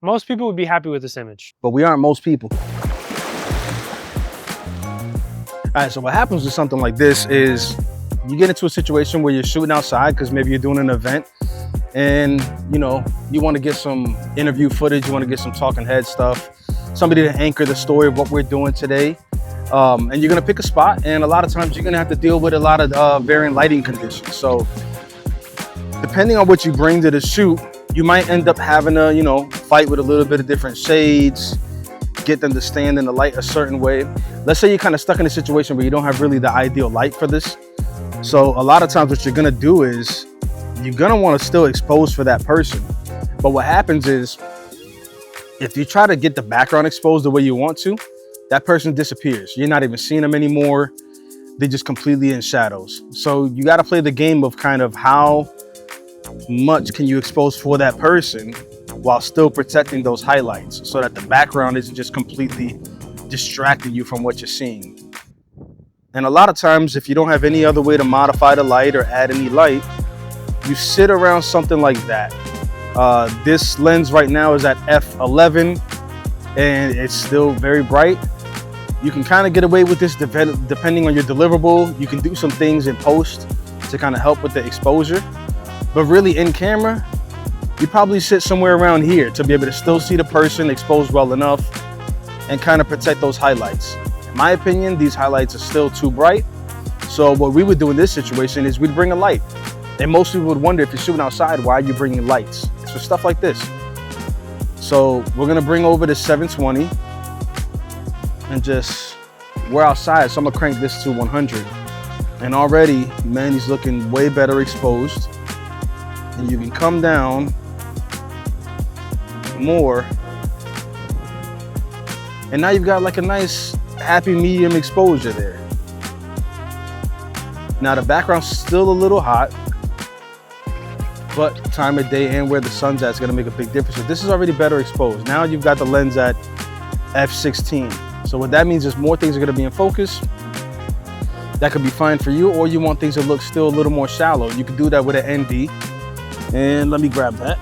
Most people would be happy with this image. But we aren't most people. All right, so what happens with something like this is you get into a situation where you're shooting outside because maybe you're doing an event and you want to get some interview footage, you want to get some talking head stuff, somebody to anchor the story of what we're doing today. And you're gonna pick a spot, and a lot of times you're gonna have to deal with a lot of varying lighting conditions. So depending on what you bring to the shoot, you might end up having to, fight with a little bit of different shades, get them to stand in the light a certain way. Let's say you're kind of stuck in a situation where you don't have really the ideal light for this. So a lot of times what you're gonna do is you're gonna want to still expose for that person. But what happens is if you try to get the background exposed the way you want to, that person disappears. You're not even seeing them anymore. They're just completely in shadows. So you got to play the game of kind of how much can you expose for that person while still protecting those highlights so that the background isn't just completely distracting you from what you're seeing. And a lot of times, if you don't have any other way to modify the light or add any light, you sit around something like that. This lens right now is at f11 and it's still very bright. You can kind of get away with this depending on your deliverable. You can do some things in post to kind of help with the exposure. But really in camera, you probably sit somewhere around here to be able to still see the person exposed well enough and kind of protect those highlights. In my opinion, these highlights are still too bright. So what we would do in this situation is we'd bring a light. And most people would wonder, if you're shooting outside, why are you bringing lights? It's for stuff like this. So we're gonna bring over the 720 and we're outside. So I'm gonna crank this to 100. And already, man, he's looking way better exposed. And you can come down more. And now you've got like a nice happy medium exposure there. Now the background's still a little hot, but time of day and where the sun's at is gonna make a big difference. So this is already better exposed. Now you've got the lens at f16. So what that means is more things are gonna be in focus. That could be fine for you, or you want things that look still a little more shallow. You can do that with an ND. And let me grab that.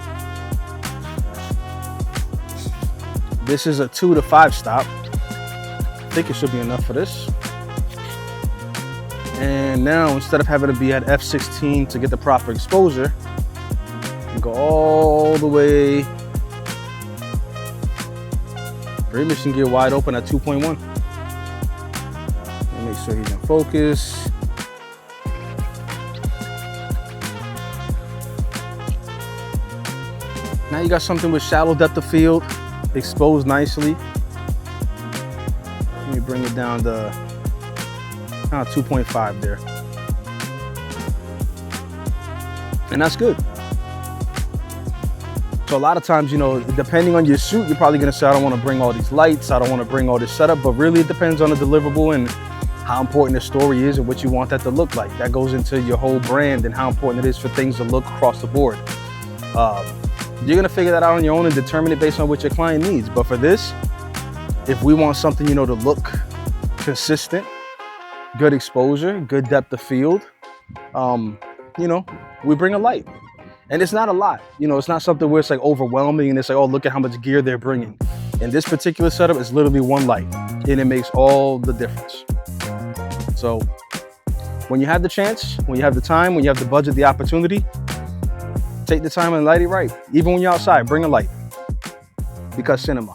This is a 2 to 5 stop. I think it should be enough for this. And now instead of having to be at f16 to get the proper exposure, you go all the way. Pretty much can get wide open at 2.1. Make sure he's in focus. Now you got something with shallow depth of field, exposed nicely. Let me bring it down to 2.5 there. And that's good. So a lot of times, depending on your shoot, you're probably gonna say, I don't wanna bring all these lights, I don't wanna bring all this setup, but really it depends on the deliverable and how important the story is and what you want that to look like. That goes into your whole brand and how important it is for things to look across the board. You're gonna figure that out on your own and determine it based on what your client needs. But for this, if we want something, to look consistent, good exposure, good depth of field, we bring a light. And it's not a lot, it's not something where it's like overwhelming and it's like, oh, look at how much gear they're bringing. In this particular setup, it's literally one light and it makes all the difference. So when you have the chance, when you have the time, when you have the budget, the opportunity, take the time and light it right. Even when you're outside, bring a light, because cinema.